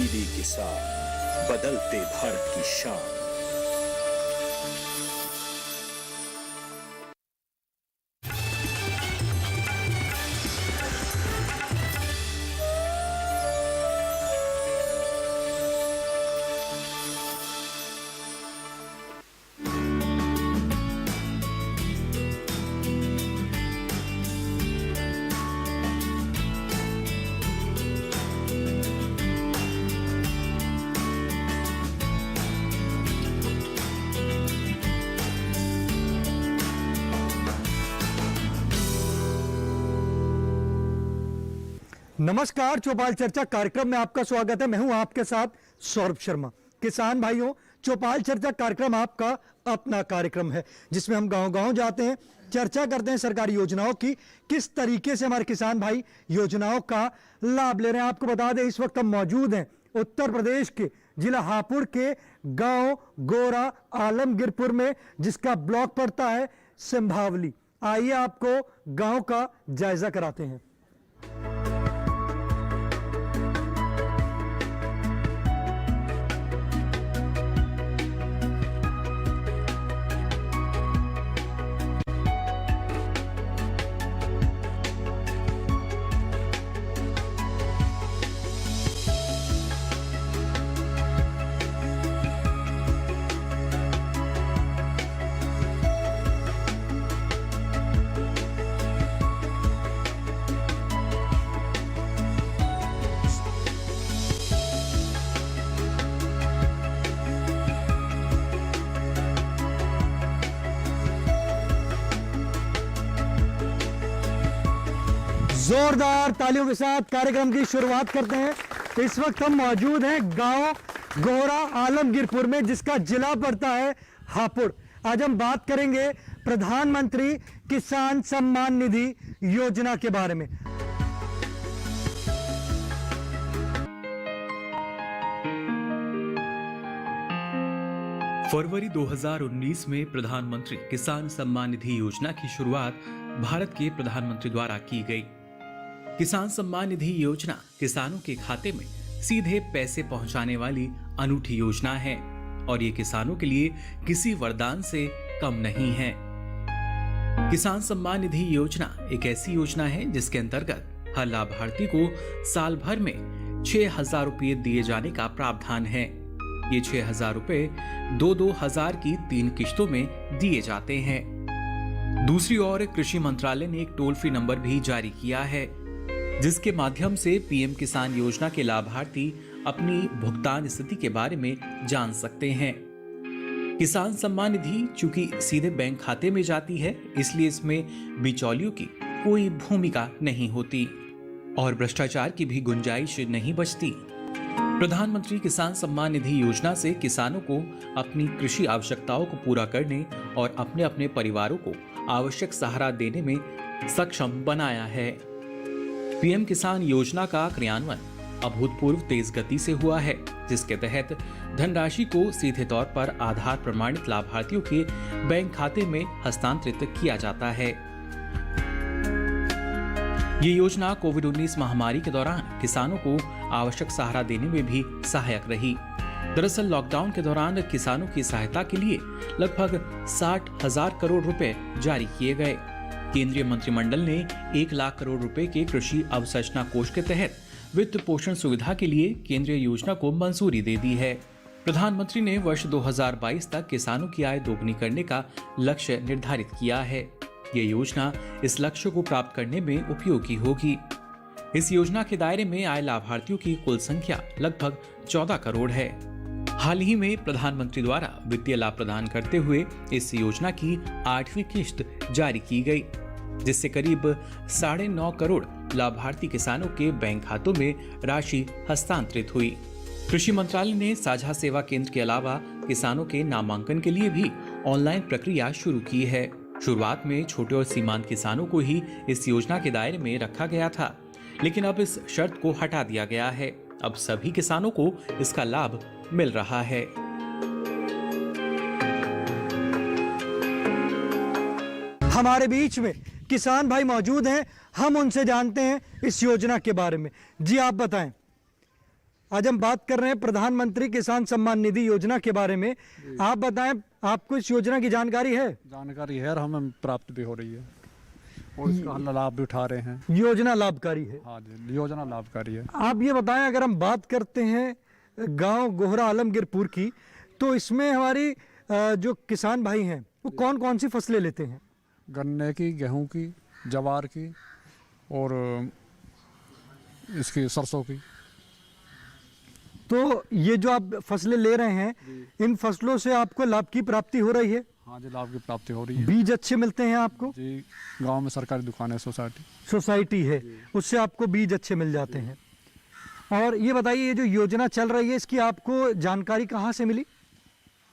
दीदी के साथ बदलते भारत की शान। नमस्कार, चौपाल चर्चा कार्यक्रम में आपका स्वागत है। मैं हूं आपके साथ सौरभ शर्मा। किसान भाइयों, चौपाल चर्चा कार्यक्रम आपका अपना कार्यक्रम है जिसमें हम गांव-गांव जाते हैं, चर्चा करते हैं सरकारी योजनाओं की, किस तरीके से हमारे किसान भाई योजनाओं का लाभ ले रहे हैं। आपको बता दें, इस वक्त हम मौजूद हैं उत्तर प्रदेश के जिला हापुड़ के गांव गोरा आलमगीरपुर में, जिसका ब्लॉक पड़ता है सिंभावली। आइए आपको गांव का जायजा कराते हैं। जोरदार तालियों के साथ कार्यक्रम की शुरुआत करते हैं। इस वक्त हम मौजूद हैं गांव गोरा आलमगीरपुर में, जिसका जिला पड़ता है हापुड़। आज हम बात करेंगे प्रधानमंत्री किसान सम्मान निधि योजना के बारे में। फरवरी 2019 में प्रधानमंत्री किसान सम्मान निधि योजना की शुरुआत भारत के प्रधानमंत्री द्वारा की गई। किसान सम्मान निधि योजना किसानों के खाते में सीधे पैसे पहुंचाने वाली अनूठी योजना है और ये किसानों के लिए किसी वरदान से कम नहीं है। किसान सम्मान निधि योजना एक ऐसी योजना है जिसके अंतर्गत हर लाभार्थी को साल भर में 6,000 रुपये दिए जाने का प्रावधान है। ये 6,000 रुपये 2,000 की 3 किश्तों में दिए जाते हैं। दूसरी ओर कृषि मंत्रालय ने एक टोल फ्री नंबर भी जारी किया है, जिसके माध्यम से पीएम किसान योजना के लाभार्थी अपनी भुगतान स्थिति के बारे में जान सकते हैं। किसान सम्मान निधि चूंकि सीधे बैंक खाते में जाती है, इसलिए इसमें बिचौलियों की कोई भूमिका नहीं होती और भ्रष्टाचार की भी गुंजाइश नहीं बचती। प्रधानमंत्री किसान सम्मान निधि योजना से किसानों को अपनी कृषि आवश्यकताओं को पूरा करने और अपने अपने परिवारों को आवश्यक सहारा देने में सक्षम बनाया है। पीएम किसान योजना का क्रियान्वयन अभूतपूर्व तेज गति से हुआ है, जिसके तहत धनराशि को सीधे तौर पर आधार प्रमाणित लाभार्थियों के बैंक खाते में हस्तांतरित किया जाता है। ये योजना कोविड-19 महामारी के दौरान किसानों को आवश्यक सहारा देने में भी सहायक रही। दरअसल लॉकडाउन के दौरान किसानों की सहायता के लिए लगभग 60,000 करोड़ रुपए जारी किए गए। केंद्रीय मंत्रिमंडल ने 1 लाख करोड़ रुपए के कृषि अवसंरचना कोष के तहत वित्त पोषण सुविधा के लिए केंद्रीय योजना को मंजूरी दे दी है। प्रधानमंत्री ने वर्ष 2022 तक किसानों की आय दोगुनी करने का लक्ष्य निर्धारित किया है। ये योजना इस लक्ष्य को प्राप्त करने में उपयोगी होगी। इस योजना के दायरे में आए लाभार्थियों की कुल संख्या लगभग 14 करोड़ है। हाल ही में प्रधानमंत्री द्वारा वित्तीय लाभ प्रदान करते हुए इस योजना की 8वीं किश्त जारी की गई, जिससे करीब 9.5 करोड़ लाभार्थी किसानों के बैंक खातों में राशि हस्तांतरित हुई। कृषि मंत्रालय ने साझा सेवा केंद्र के अलावा किसानों के नामांकन के लिए भी ऑनलाइन प्रक्रिया शुरू की है। शुरुआत में छोटे और सीमांत किसानों को ही इस योजना के दायरे में रखा गया था, लेकिन अब इस शर्त को हटा दिया गया है। अब सभी किसानों को इसका लाभ मिल रहा है। हमारे बीच में किसान भाई मौजूद हैं, हम उनसे जानते हैं इस योजना के बारे में। जी आप बताएं। आज हम बात कर रहे हैं प्रधानमंत्री किसान सम्मान निधि योजना के बारे में। आप बताएं, आपको इस योजना की जानकारी है? जानकारी है और हमें प्राप्त भी हो रही है और इसका हम लाभ भी उठा रहे हैं। योजना लाभकारी है। हाँ जी, योजना लाभकारी है। आप ये बताएं, अगर हम बात करते हैं गांव गोहरा आलमगीरपुर की, तो इसमें हमारी जो किसान भाई हैं वो कौन कौन सी फसलें लेते हैं? गन्ने की, गेहूं की, जवार की और इसकी सरसों की। तो ये जो आप फसलें ले रहे हैं, इन फसलों से आपको लाभ की प्राप्ति हो रही है? हाँ जी, लाभ की प्राप्ति हो रही है बीज अच्छे मिलते हैं आपको? जी। गांव में सरकारी दुकान है, सोसाइटी है, उससे आपको बीज अच्छे मिल जाते हैं। और ये बताइए, ये जो योजना चल रही है, इसकी आपको जानकारी कहाँ से मिली?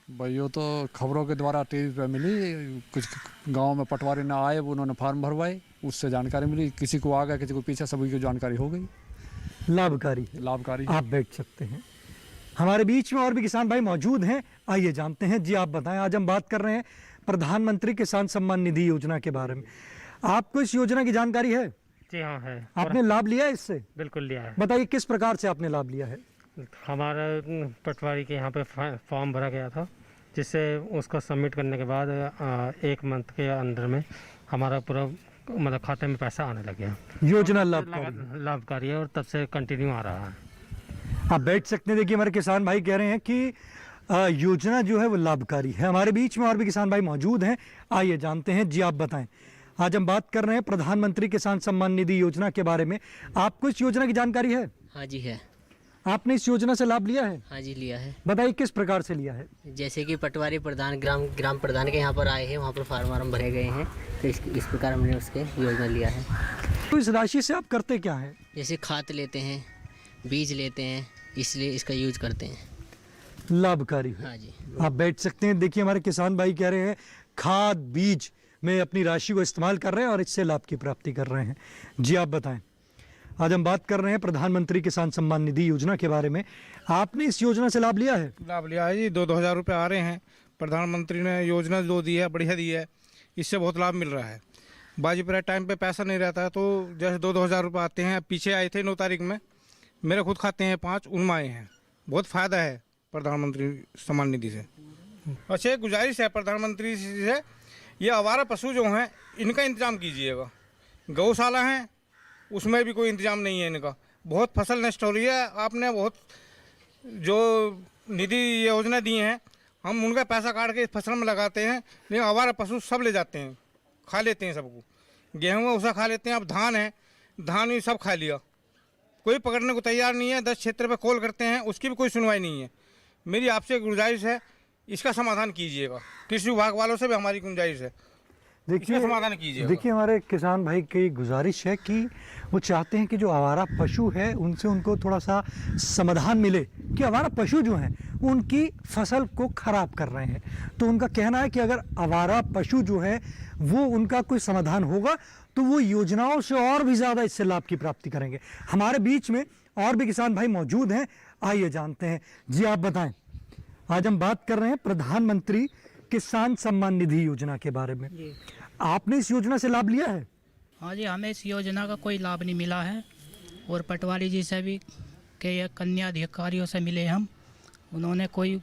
भाई वो तो खबरों के द्वारा टीवी पे मिली। कुछ गांव में पटवारी ना आए, वो उन्होंने फार्म भरवाए, उससे जानकारी मिली। किसी को आगे, किसी को पीछे, सभी को जानकारी हो गई। लाभकारी है। लाभकारी। आप बैठ सकते हैं। हमारे बीच में और भी किसान भाई मौजूद हैं, आइए जानते हैं। जी आप बताएं, आज हम बात कर रहे हैं प्रधानमंत्री किसान सम्मान निधि योजना के बारे में। आपको इस योजना की जानकारी है? जी हाँ है। आपने लाभ लिया है इससे? बिल्कुल लिया है। बताइए किस प्रकार से आपने लाभ लिया है? हमारा पटवारी के यहाँ पे फॉर्म भरा गया था, जिससे उसको सबमिट करने के बाद 1 मंथ के अंदर में हमारा पूरा मतलब खाते में पैसा आने लग गया। योजना लाभकारी है और तब से कंटिन्यू आ रहा है। आप बैठ सकते हैं। देखिए हमारे किसान भाई कह रहे हैं कि योजना जो है वो लाभकारी है। हमारे बीच में और भी किसान भाई मौजूद हैं, आइए जानते हैं। जी आप बताएं, आज हम बात कर रहे हैं प्रधानमंत्री किसान सम्मान निधि योजना के बारे में। आपको इस योजना की जानकारी है? हाँ जी है। आपने इस योजना से लाभ लिया है? हाँ जी लिया है। बताइए किस प्रकार से लिया है? जैसे कि पटवारी प्रधान ग्राम प्रधान के यहाँ पर आए हैं, वहाँ पर फार्म भरे गए हैं, तो इस प्रकार हमने उसके योजना लिया है। तो इस राशि से आप करते क्या है? जैसे खाद लेते हैं, बीज लेते हैं, इसलिए इसका यूज करते हैं। लाभकारी है। हाँ जी। आप बैठ सकते हैं। देखिए हमारे किसान भाई कह रहे हैं खाद बीज में अपनी राशि को इस्तेमाल कर रहे हैं और इससे लाभ की प्राप्ति कर रहे हैं। जी आप बताएं, आज हम बात कर रहे हैं प्रधानमंत्री किसान सम्मान निधि योजना के बारे में। आपने इस योजना से लाभ लिया है? लाभ लिया है जी। 2,000 रुपये आ रहे हैं। प्रधानमंत्री ने योजना जो दी है बढ़िया दी है, इससे बहुत लाभ मिल रहा है। बाजी पर टाइम पे पैसा नहीं रहता है, तो जैसे 2,000 रुपये आते हैं। पीछे आए थे 9 तारीख में, मेरे खुद खाते हैं 5, उनमें आए हैं। बहुत फ़ायदा है प्रधानमंत्री सम्मान निधि से। अच्छा, एक गुजारिश है प्रधानमंत्री से, ये आवारा पशु जो हैं इनका इंतजाम कीजिएगा। गौशाला हैं, उसमें भी कोई इंतजाम नहीं है इनका। बहुत फसल नष्ट हो रही है। आपने बहुत जो निधि योजना दी हैं, हम उनका पैसा काट के फसल में लगाते हैं, लेकिन आवारा पशु सब ले जाते हैं, खा लेते हैं सबको। गेहूँ है उसा खा लेते हैं। अब धान है, धान भी सब खा लिया। कोई पकड़ने को तैयार नहीं है। 10 क्षेत्र पे कॉल करते हैं, उसकी भी कोई सुनवाई नहीं है। मेरी आपसे गुजारिश है, इसका समाधान कीजिएगा। कृषि विभाग वालों से भी हमारी गुजारिश है, देखिए समाधान कीजिए। देखिए हमारे किसान भाई की गुजारिश है कि वो चाहते हैं कि जो आवारा पशु है उनसे उनको थोड़ा सा समाधान मिले, कि आवारा पशु जो हैं उनकी फसल को खराब कर रहे हैं। तो उनका कहना है कि अगर आवारा पशु जो है वो उनका कोई समाधान होगा तो वो योजनाओं से और भी ज़्यादा इससे लाभ की प्राप्ति करेंगे। हमारे बीच में और भी किसान भाई मौजूद हैं, आइए जानते हैं। जी आप बताएं, आज हम बात कर रहे हैं प्रधानमंत्री किसान सम्मान निधि योजना के बारे में। आपने इस योजना से लाभ लिया है? हाँ जी, हमें इस योजना का कोई लाभ नहीं मिला है और पटवारी जी से भी के कन्या अधिकारियों से मिले हम, उन्होंने कोई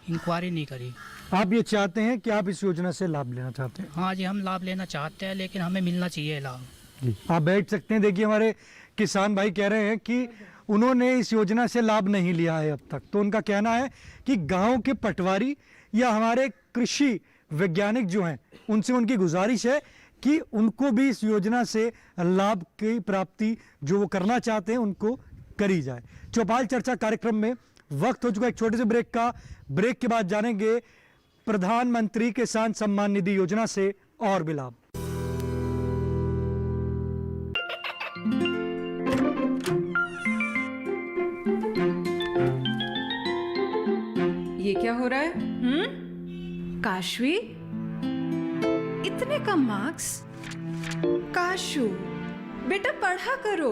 इंक्वायरी नहीं करी। आप ये चाहते हैं कि आप इस योजना से लाभ लेना चाहते हैं? हाँ जी, हम लाभ लेना चाहते हैं, लेकिन हमें मिलना चाहिए लाभ। जी आप बैठ सकते हैं। देखिए हमारे किसान भाई कह रहे हैं कि उन्होंने इस योजना से लाभ नहीं लिया है अब तक। तो उनका कहना है कि गांव के पटवारी या हमारे कृषि वैज्ञानिक जो हैं उनसे उनकी गुजारिश है कि उनको भी इस योजना से लाभ की प्राप्ति जो वो करना चाहते हैं उनको करी जाए। चौपाल चर्चा कार्यक्रम में वक्त हो चुका एक छोटे से ब्रेक का। ब्रेक के बाद जानेंगे प्रधानमंत्री किसान सम्मान निधि योजना से और भी लाभ। ये क्या हो रहा है? काशवी, इतने कम मार्क्स? काशू बेटा पढ़ा करो,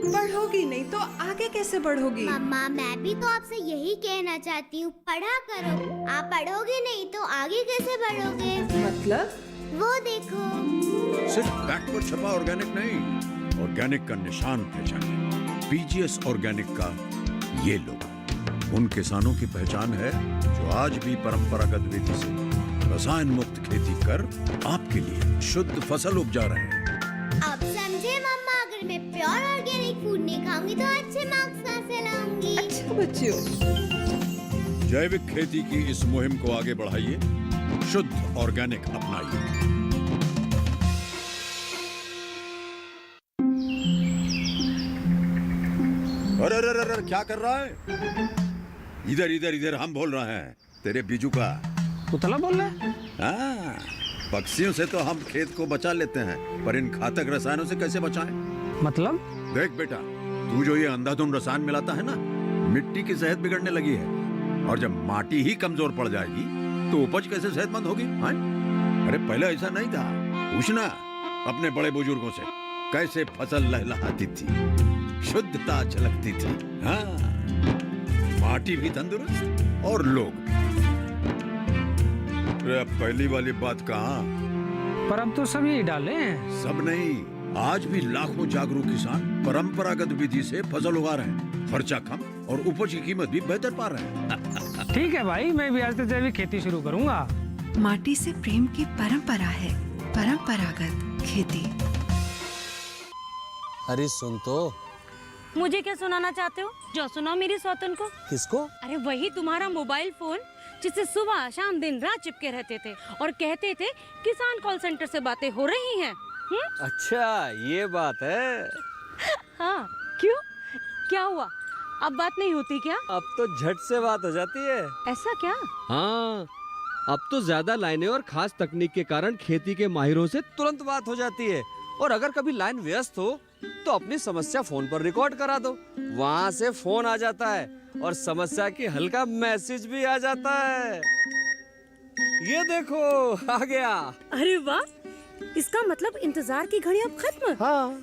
पढ़ोगी नहीं तो आगे कैसे बढ़ोगी? मम्मा मैं भी तो आपसे यही कहना चाहती हूँ, पढ़ा करो। आप पढ़ोगे नहीं तो आगे कैसे बढ़ोगे? मतलब? वो देखो। सिर्फ बैक पर छपा ऑर्गेनिक नहीं, ऑर्गेनिक का निशान पहचाने। पीजीएस ऑर्गेनिक का ये लोग उन किसानों की पहचान है जो आज भी परंपरागत विधि से रसायन मुक्त खेती कर आपके लिए शुद्ध फसल उपजा रहे हैं। अब समझे मम्मा, अगर मैं प्योर ऑर्गेनिक फूड नहीं खाऊंगी तो अच्छे मार्क्स कहाँ से लाऊंगी? अच्छा बच्चों, जैविक खेती की इस मुहिम को आगे बढ़ाइए, शुद्ध ऑर्गेनिक अपनाइए। अरे अरे अरे क्या कर रहा है? इधर इधर इधर, हम बोल रहे हैं तेरे बीजू का। उतला बोल रहा है? हाँ, पक्षियों से तो हम खेत को बचा लेते हैं, पर इन घातक रसायनों से कैसे बचाएं? मतलब? देख बेटा, तू जो ये अंधाधुंध रसायन मिलाता है ना, मिट्टी की सेहत बिगड़ने लगी है। और जब माटी ही कमजोर पड़ जाएगी तो उपज कैसे सेहतमंद होगी? हाँ? अरे पहले ऐसा नहीं था। पूछना अपने बड़े बुजुर्गों से, कैसे फसल लहलहाती थी, शुद्धता झलकती थी। हाँ, माटी भी तंदुरुस्त और लोग भी। अरे अब पहली वाली बात कहाँ? पर अब तो सब यही डाले हैं। सब नहीं, आज भी लाखों जागरूक किसान परंपरागत विधि से फसल उगा रहे हैं। खर्चा कम और उपज की कीमत भी बेहतर पा रहे हैं। ठीक है भाई, मैं भी आज से जैविक खेती शुरू करूंगा। माटी से प्रेम की परंपरा है परंपरागत खेती। अरे सुन तो। मुझे क्या सुनाना चाहते हो? जो सुनाओ मेरी सौतन को। किसको? अरे वही तुम्हारा मोबाइल फोन जिससे सुबह शाम दिन रात चिपके रहते थे और कहते थे किसान कॉल सेंटर से बातें हो रही हैं। अच्छा ये बात है। हाँ, क्यों? क्या हुआ? अब बात नहीं होती क्या? अब तो झट से बात हो जाती है। ऐसा क्या? हाँ, अब तो ज्यादा लाइनें और खास तकनीक के कारण खेती के माहिरों से तुरंत बात हो जाती है। और अगर कभी लाइन व्यस्त हो तो अपनी समस्या फोन पर रिकॉर्ड करा दो, वहाँ से फोन आ जाता है और समस्या की हल का मैसेज भी आ जाता है। ये देखो आ गया। अरे वाह, इसका मतलब इंतजार की घड़ी अब खत्म। हाँ।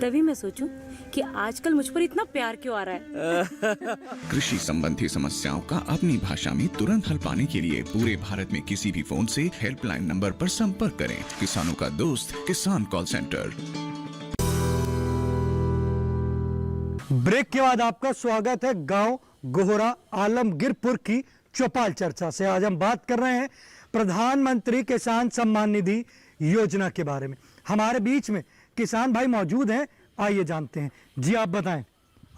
तभी मैं सोचूं कि आजकल मुझ पर इतना प्यार क्यों आ रहा है। कृषि संबंधी समस्याओं का अपनी भाषा में तुरंत हल पाने के लिए पूरे भारत में किसी भी फोन से हेल्पलाइन नंबर पर संपर्क करें। किसानों का दोस्त किसान कॉल सेंटर। ब्रेक के बाद आपका स्वागत है गांव गोहरा आलमगीरपुर की चौपाल चर्चा से। आज हम बात कर रहे हैं प्रधानमंत्री किसान सम्मान निधि योजना के बारे में। हमारे बीच में किसान भाई मौजूद हैं, आइए जानते हैं। जी आप बताएं,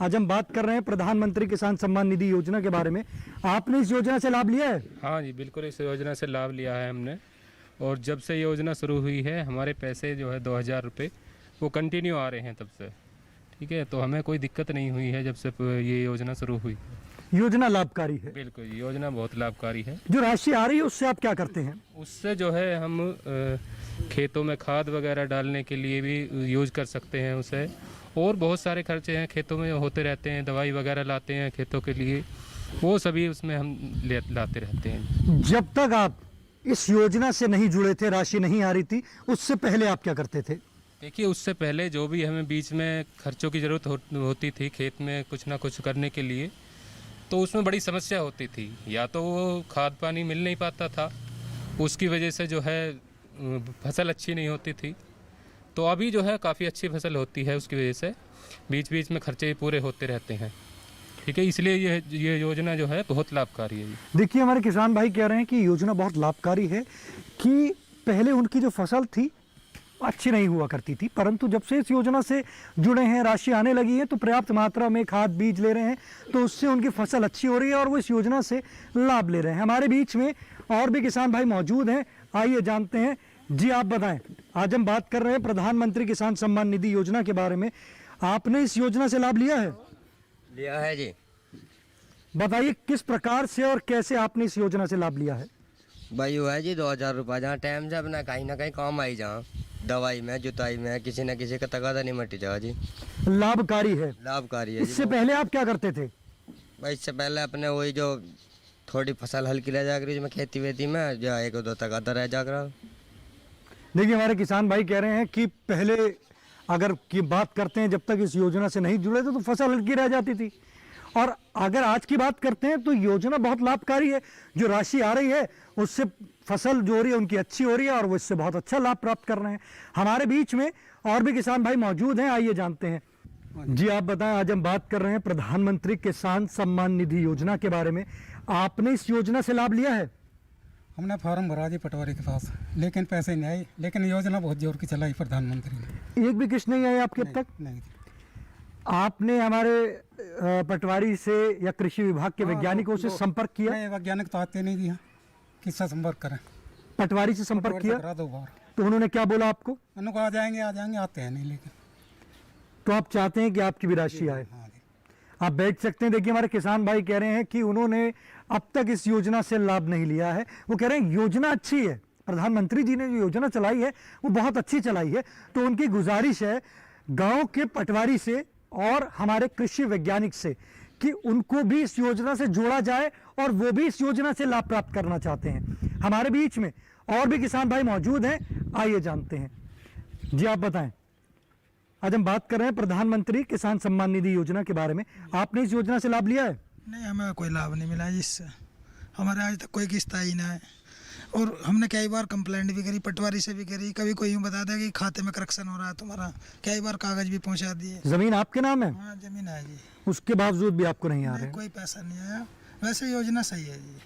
आज हम बात कर रहे हैं प्रधानमंत्री किसान सम्मान निधि योजना के बारे में। आपने इस योजना से लाभ लिया है? हाँ जी बिल्कुल, इस योजना से लाभ लिया है हमने। और जब से योजना शुरू हुई है हमारे पैसे जो है 2000 रुपये वो कंटिन्यू आ रहे हैं तब से। ठीक है, तो हमें कोई दिक्कत नहीं हुई है जब से ये योजना शुरू हुई। योजना लाभकारी है? बिल्कुल, योजना बहुत लाभकारी है। जो राशि आ रही है उससे आप क्या करते हैं? उससे जो है हम खेतों में खाद वगैरह डालने के लिए भी यूज कर सकते हैं उसे। और बहुत सारे खर्चे हैं खेतों में होते रहते हैं, दवाई वगैरह लाते हैं खेतों के लिए, वो सभी उसमें हम लाते रहते हैं। जब तक आप इस योजना से नहीं जुड़े थे, राशि नहीं आ रही थी, उससे पहले आप क्या करते थे? देखिए, उससे पहले जो भी हमें बीच में खर्चों की ज़रूरत होती थी खेत में कुछ ना कुछ करने के लिए, तो उसमें बड़ी समस्या होती थी। या तो वो खाद पानी मिल नहीं पाता था, उसकी वजह से जो है फसल अच्छी नहीं होती थी। तो अभी जो है काफ़ी अच्छी फसल होती है, उसकी वजह से बीच बीच में खर्चे पूरे होते रहते हैं। ठीक है, इसलिए ये योजना जो है बहुत लाभकारी है। देखिए, हमारे किसान भाई कह रहे हैं कि योजना बहुत लाभकारी है, कि पहले उनकी जो फसल थी अच्छी नहीं हुआ करती थी, परंतु जब से इस योजना से जुड़े हैं, राशि आने लगी है, तो पर्याप्त मात्रा में खाद बीज ले रहे हैं, तो उससे उनकी फसल अच्छी हो रही है और वो इस योजना से लाभ ले रहे हैं। हमारे बीच में और भी किसान भाई मौजूद हैं, आइए जानते हैं। जी आप बताएं, आज हम बात कर रहे हैं प्रधानमंत्री किसान सम्मान निधि योजना के बारे में। आपने इस योजना से लाभ लिया है? लिया है जी। बताइए किस प्रकार से और कैसे आपने इस योजना से लाभ लिया है? भाई वो है जी 2000 रुपये, जहाँ टाइम से अपना कहीं ना कहीं काम आई, जहाँ दवाई में जुताई में किसी न किसी का तकादा नहीं मटी जा जी। लाभकारी है? लाभकारी है। इससे पहले आप क्या करते थे? भाई इससे पहले अपने वही जो थोड़ी फसल हल्की रह जा करी, खेती वेती में जो 1-2 तकादा रह जा करा। देखिए, हमारे किसान भाई कह रहे हैं कि पहले अगर की बात करते हैं, जब तक इस योजना से नहीं जुड़े थे तो फसल हल्की रह जाती थी, और अगर आज की बात करते हैं तो योजना बहुत लाभकारी है। जो राशि आ रही है उससे फसल जो हो रही है उनकी अच्छी हो रही है और वो इससे बहुत अच्छा लाभ प्राप्त कर रहे हैं। हमारे बीच में और भी किसान भाई मौजूद हैं, आइए जानते हैं। जी आप बताएं, आज हम बात कर रहे हैं प्रधानमंत्री किसान सम्मान निधि योजना के बारे में। आपने इस योजना से लाभ लिया है? हमने फॉर्म भरा जी पटवारी के पास, लेकिन पैसे नहीं आए। लेकिन योजना बहुत जोर की चलाई प्रधानमंत्री ने। एक भी किस्त नहीं आया आपके अब तक? नहीं। आपने हमारे पटवारी से या कृषि विभाग के वैज्ञानिकों से संपर्क किया? नहीं, वैज्ञानिक तो आते नहीं दिया, किससे संपर्क करें? पटवारी से संपर्क किया? 2 बार। तो उन्होंने क्या बोला आपको? उनको आ जाएंगे आते हैं नहीं। लेकिन तो आप चाहते हैं कि आपकी भी राशि आए? आप बैठ सकते हैं। देखिए हमारे किसान भाई कह रहे हैं कि उन्होंने अब तक इस योजना से लाभ नहीं लिया है। वो कह रहे हैं योजना अच्छी है, प्रधानमंत्री जी ने जो योजना चलाई है वो बहुत अच्छी चलाई है। तो उनकी गुजारिश है गांव के पटवारी से और हमारे कृषि वैज्ञानिक से कि उनको भी इस योजना से जोड़ा जाए और वो भी इस योजना से लाभ प्राप्त करना चाहते हैं। हमारे बीच में और भी किसान भाई मौजूद हैं, आइए जानते हैं। जी आप बताएं, आज हम बात कर रहे हैं प्रधानमंत्री किसान सम्मान निधि योजना के बारे में। आपने इस योजना से लाभ लिया है? नहीं, हमें कोई लाभ नहीं मिला इससे। हमारे आज तक कोई किस्त आई ना है और हमने कई बार कंप्लेंट भी करी, पटवारी से भी करी। कभी कोई यूँ बता दे कि खाते में करेक्शन हो रहा है तुम्हारा, कई बार कागज भी पहुंचा दिए। जमीन आपके नाम है? हाँ, जमीन है जी। उसके बावजूद भी आपको नहीं आ रहे? कोई पैसा नहीं आया। वैसे योजना सही है जी।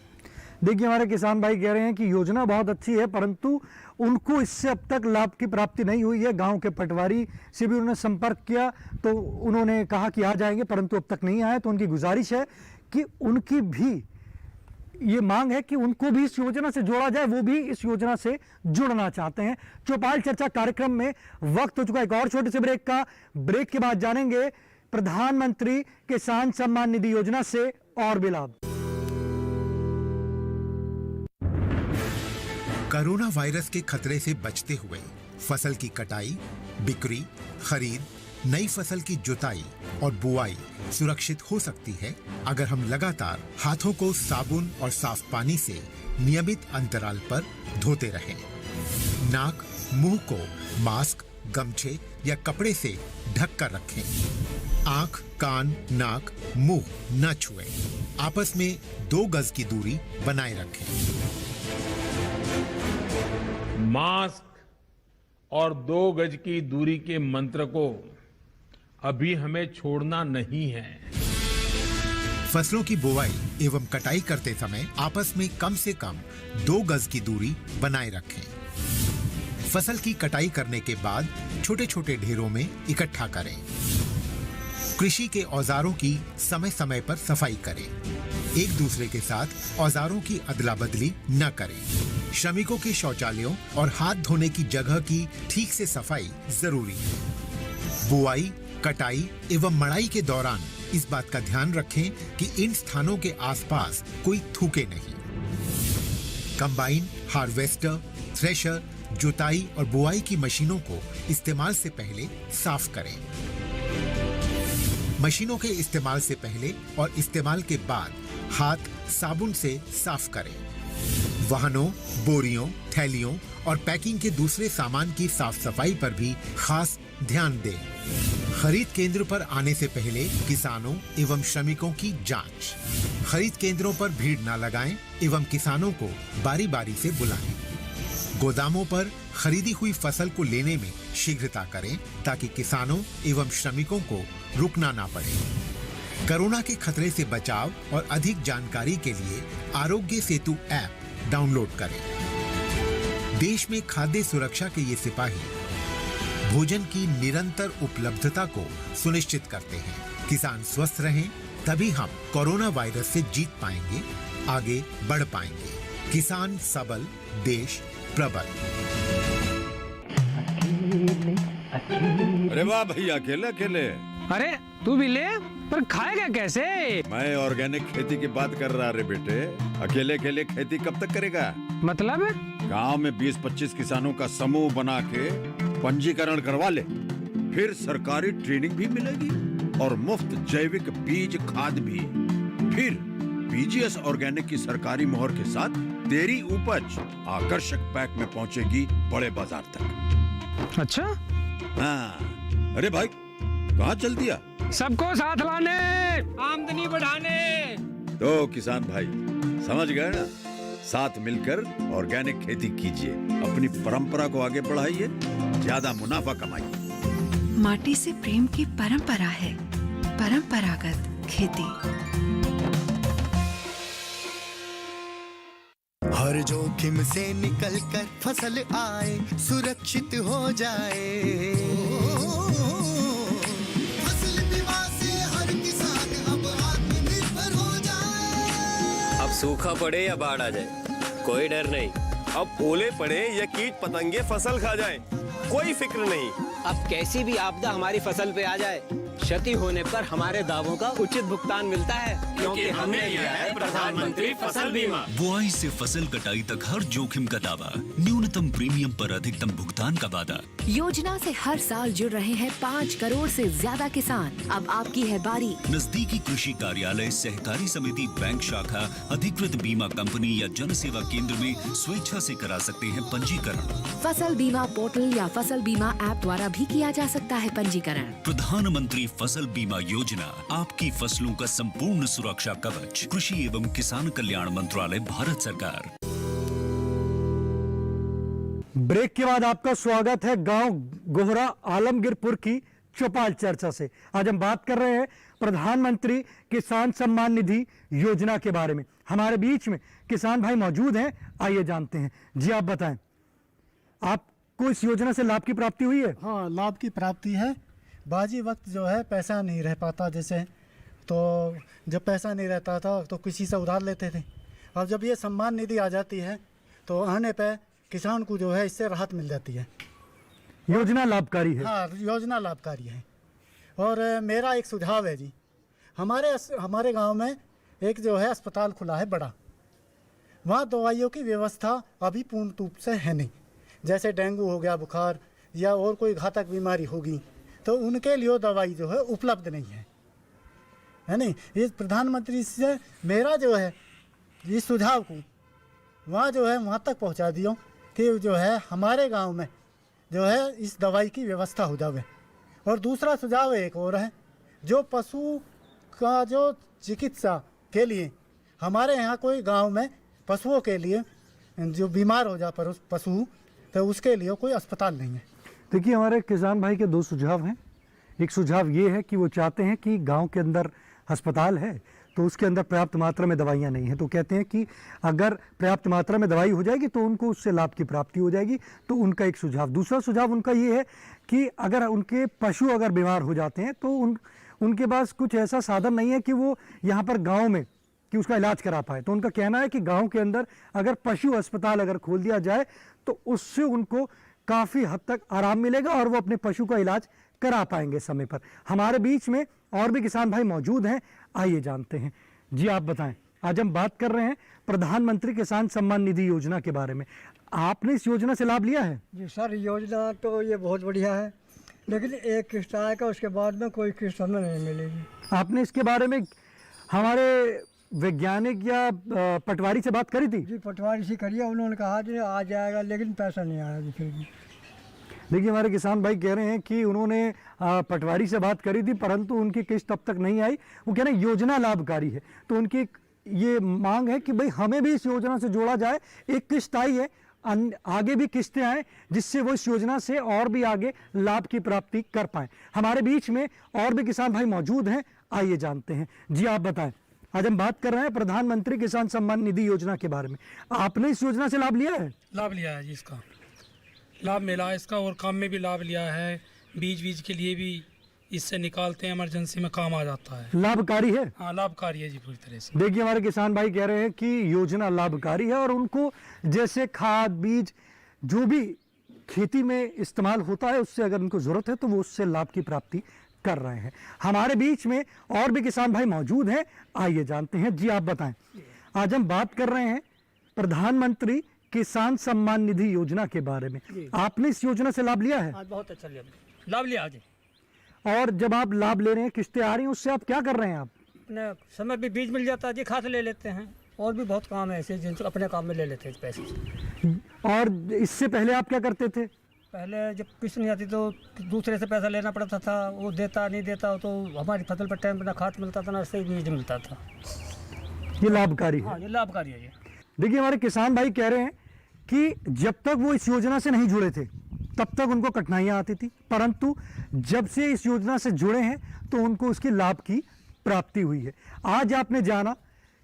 देखिए हमारे किसान भाई कह रहे हैं कि योजना बहुत अच्छी है, परंतु उनको इससे अब तक लाभ की प्राप्ति नहीं हुई है। गांव के पटवारी से भी उन्होंने संपर्क किया तो उन्होंने कहा कि आ जाएंगे, परंतु अब तक नहीं आए। तो उनकी गुजारिश है कि उनकी भी ये मांग है कि उनको भी इस योजना से जोड़ा जाए, वो भी इस योजना से जुड़ना चाहते हैं। चौपाल चर्चा कार्यक्रम में वक्त हो चुका है एक और छोटे से ब्रेक का। ब्रेक के बाद जानेंगे प्रधानमंत्री किसान सम्मान निधि योजना से और भी लाभ। कोरोना वायरस के खतरे से बचते हुए फसल की कटाई, बिक्री, खरीद, नई फसल की जुताई और बुआई सुरक्षित हो सकती है अगर हम लगातार हाथों को साबुन और साफ पानी से नियमित अंतराल पर धोते रहें। नाक, मुंह को मास्क, गमछे या कपड़े से ढक कर रखें। आंख, कान, नाक, मुंह न छुएं। आपस में 2 गज की दूरी बनाए रखें। मास्क और 2 गज की दूरी के मंत्र को अभी हमें छोड़ना नहीं है। फसलों की बुवाई एवं कटाई करते समय आपस में कम से कम 2 गज की दूरी बनाए रखें। फसल की कटाई करने के बाद छोटे छोटे ढेरों में इकट्ठा करें। कृषि के औजारों की समय समय पर सफाई करें। एक दूसरे के साथ औजारों की अदला बदली न करें। श्रमिकों के शौचालयों और हाथ धोने की जगह की ठीक से सफाई जरूरी है। बुआई, कटाई एवं मड़ाई के दौरान इस बात का ध्यान रखें कि इन स्थानों के आसपास कोई थूके नहीं। कंबाइन, हार्वेस्टर, थ्रेशर, जुताई और बुआई की मशीनों को इस्तेमाल से पहले साफ करें। मशीनों के इस्तेमाल से पहले और इस्तेमाल के बाद हाथ साबुन से साफ करें। वाहनों, बोरियों, थैलियों और पैकिंग के दूसरे सामान की साफ सफाई पर भी खास ध्यान दें। खरीद केंद्र पर आने से पहले किसानों एवं श्रमिकों की जांच। खरीद केंद्रों पर भीड़ न लगाएं एवं किसानों को बारी बारी से बुलाएं। गोदामों पर खरीदी हुई फसल को लेने में शीघ्रता करें ताकि किसानों एवं श्रमिकों को रुकना ना पड़े। कोरोना के खतरे से बचाव और अधिक जानकारी के लिए आरोग्य सेतु ऐप डाउनलोड करें। देश में खाद्य सुरक्षा के ये सिपाही भोजन की निरंतर उपलब्धता को सुनिश्चित करते हैं। किसान स्वस्थ रहें तभी हम कोरोना वायरस से जीत पाएंगे, आगे बढ़ पाएंगे। किसान सबल, देश प्रबल। अरे वाह भैया, अकेले अकेले। अरे तू भी ले, पर खाएगा कैसे? मैं ऑर्गेनिक खेती की बात कर रहा रे बेटे। अकेले अकेले खेती कब तक करेगा? मतलब गांव में 20-25 किसानों का समूह बना के पंजीकरण करवा ले, फिर सरकारी ट्रेनिंग भी मिलेगी और मुफ्त जैविक बीज खाद भी। फिर बीजीएस ऑर्गेनिक की सरकारी मोहर के साथ तेरी उपज आकर्षक पैक में पहुंचेगी बड़े बाजार तक। अच्छा? हाँ। अरे भाई कहाँ चल दिया? सबको साथ लाने, आमदनी बढ़ाने। तो किसान भाई समझ गए ना? साथ मिलकर ऑर्गेनिक खेती कीजिए, अपनी परंपरा को आगे बढ़ाइए, ज्यादा मुनाफा कमाइए। माटी से प्रेम की परंपरा है। परंपरागत खेती। हर जोखिम से निकल कर फसल आए, सुरक्षित हो जाए। फसल बीमा से हर किसान अब आत्मनिर्भर हो जाए। अब सूखा पड़े या बाढ़ आ जाए, कोई डर नहीं। अब ओले पड़े या कीट पतंगे फसल खा जाए, कोई फिक्र नहीं। अब कैसी भी आपदा हमारी फसल पे आ जाए, क्षति होने पर हमारे दावों का उचित भुगतान मिलता है, क्योंकि हमने लिया है प्रधानमंत्री फसल बीमा। बुआई से फसल कटाई तक हर जोखिम का दावा, न्यूनतम प्रीमियम पर अधिकतम भुगतान का वादा। योजना से हर साल जुड़ रहे हैं 5 करोड़ से ज्यादा किसान। अब आपकी है बारी। नजदीकी कृषि कार्यालय, सहकारी समिति, बैंक शाखा, अधिकृत बीमा कंपनी या जन सेवा केंद्र में स्वेच्छा से करा सकते हैं पंजीकरण। फसल बीमा पोर्टल या फसल बीमा ऐप द्वारा भी किया जा सकता है पंजीकरण। प्रधानमंत्री फसल बीमा योजना, आपकी फसलों का संपूर्ण सुरक्षा कवच। कृषि एवं किसान कल्याण मंत्रालय, भारत सरकार। ब्रेक के बाद आपका स्वागत है गांव गोहरा आलमगीरपुर की चौपाल चर्चा से। आज हम बात कर रहे हैं प्रधानमंत्री किसान सम्मान निधि योजना के बारे में। हमारे बीच में किसान भाई मौजूद हैं, आइए जानते हैं। जी आप बताएं, आपको इस योजना से लाभ की प्राप्ति हुई है? हाँ, लाभ की प्राप्ति है। बाजी वक्त जो है पैसा नहीं रह पाता, जैसे तो जब पैसा नहीं रहता था तो किसी से उधार लेते थे। अब जब ये सम्मान निधि आ जाती है तो आने पे किसान को जो है इससे राहत मिल जाती है। योजना लाभकारी है। हाँ, योजना लाभकारी है। और मेरा एक सुझाव है जी, हमारे गांव में एक जो है अस्पताल खुला है बड़ा, वहाँ दवाइयों की व्यवस्था अभी पूर्ण रूप से है नहीं। जैसे डेंगू हो गया, बुखार या और कोई घातक बीमारी होगी तो उनके लिए दवाई जो है उपलब्ध नहीं है नहीं। इस प्रधानमंत्री से मेरा जो है इस सुझाव को वहाँ जो है वहाँ तक पहुँचा दियो कि जो है हमारे गांव में जो है इस दवाई की व्यवस्था हो जावे। और दूसरा सुझाव एक और है, जो पशु का जो चिकित्सा के लिए हमारे यहाँ कोई गांव में पशुओं के लिए जो बीमार हो जा पशु तो उसके लिए कोई अस्पताल नहीं है। देखिए, हमारे किसान भाई के दो सुझाव हैं। एक सुझाव ये है कि वो चाहते हैं कि गांव के अंदर अस्पताल है तो उसके अंदर पर्याप्त मात्रा में दवाइयाँ नहीं है, तो कहते हैं कि अगर पर्याप्त मात्रा में दवाई हो जाएगी तो उनको उससे लाभ की प्राप्ति हो जाएगी। तो उनका एक सुझाव। दूसरा सुझाव उनका ये है कि अगर उनके पशु अगर बीमार हो जाते हैं तो उनके पास कुछ ऐसा साधन नहीं है कि वो यहाँ पर गाँव में कि उसका इलाज करा पाए। तो उनका कहना है कि गाँव के अंदर अगर पशु अस्पताल अगर खोल दिया जाए तो उससे उनको काफ़ी हद तक आराम मिलेगा और वो अपने पशु का इलाज करा पाएंगे समय पर। हमारे बीच में और भी किसान भाई मौजूद हैं, आइए जानते हैं। जी आप बताएं, आज हम बात कर रहे हैं प्रधानमंत्री किसान सम्मान निधि योजना के बारे में। आपने इस योजना से लाभ लिया है? जी सर, योजना तो ये बहुत बढ़िया है, लेकिन एक किस्त आएगा उसके बाद में कोई किस्त हमें नहीं मिलेगी। आपने इसके बारे में हमारे वैज्ञानिक या पटवारी से बात करी थी? जी पटवारी से करिए, उन्होंने कहा जी आ जाएगा, लेकिन पैसा नहीं आया जी फिर भी। देखिए, हमारे किसान भाई कह रहे हैं कि उन्होंने पटवारी से बात करी थी परंतु उनकी किस्त अब तक नहीं आई। वो कह रहे हैं योजना लाभकारी है, तो उनकी ये मांग है कि भाई हमें भी इस योजना से जोड़ा जाए। एक किस्त आई है, आगे भी किस्तें आए जिससे वो इस योजना से और भी आगे लाभ की प्राप्ति कर पाए। हमारे बीच में और भी किसान भाई मौजूद हैं, आइए जानते हैं। जी आप बताएं, आज हम बात कर रहे हैं प्रधानमंत्री किसान सम्मान निधि योजना के बारे में। आपने इस योजना से लाभ लिया है? लाभ लिया है जी, इसका लाभ मिला है इसका, और काम में भी लाभ लिया है। बीज के लिए भी इससे निकालते हैं, इमरजेंसी में काम आ जाता है। लाभकारी है? हाँ, लाभकारी है जी पूरी तरह से। देखिए, हमारे किसान भाई कह रहे हैं कि योजना लाभकारी है और उनको जैसे खाद बीज जो भी खेती में इस्तेमाल होता है उससे अगर उनको जरूरत है तो वो उससे लाभ की प्राप्ति कर रहे हैं। हमारे बीच में और भी किसान भाई मौजूद हैं, आइए जानते हैं। जी आप बताएं, आज हम बात कर रहे हैं प्रधानमंत्री किसान सम्मान निधि योजना के बारे में। आपने इस योजना से लाभ लिया है? आज बहुत अच्छा लाभ लिया जी। और जब आप लाभ ले रहे हैं, किस्तें आ रही हैं, उससे आप क्या कर रहे हैं? आप अपने समय भी बीज मिल जाता है जी, खाद ले लेते हैं, और भी बहुत काम है ऐसे जिनको अपने काम में ले लेते हैं पैसे से। और इससे पहले आप क्या करते थे? पहले जब किस्त नहीं आती तो दूसरे से पैसा लेना पड़ता था, वो देता नहीं देता तो हमारी फसल पर टाइम पर ना खाद मिलता था ना सही बीज मिलता था। ये लाभकारी है? हाँ, ये लाभकारी है ये। देखिए, हमारे किसान भाई कह रहे हैं कि जब तक वो इस योजना से नहीं जुड़े थे तब तक उनको कठिनाइयां आती थी, परंतु जब से इस योजना से जुड़े हैं तो उनको उसके लाभ की प्राप्ति हुई है। आज आपने जाना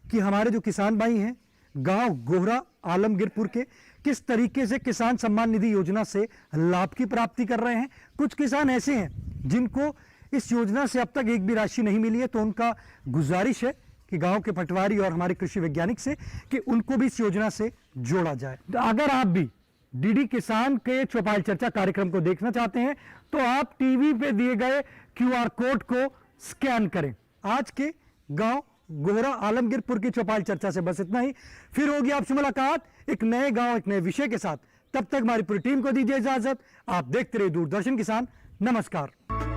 कि हमारे जो किसान भाई हैं गांव गोहरा आलमगीरपुर के किस तरीके से किसान सम्मान निधि योजना से लाभ की प्राप्ति कर रहे हैं। कुछ किसान ऐसे हैं जिनको इस योजना से अब तक एक भी राशि नहीं मिली है, तो उनका गुजारिश है कि गांव के पटवारी और हमारे कृषि वैज्ञानिक से कि उनको भी इस योजना से जोड़ा जाए। तो अगर आप भी डीडी किसान के चौपाल चर्चा कार्यक्रम को देखना चाहते हैं तो आप टीवी पे दिए गए QR कोड को स्कैन करें। आज के गांव गोहरा आलमगीरपुर की चौपाल चर्चा से बस इतना ही। फिर होगी आपसे मुलाकात एक नए गांव एक नए विषय के साथ। तब तक हमारी पूरी टीम को दीजिए इजाजत। आप देखते रहिए दूरदर्शन किसान। नमस्कार।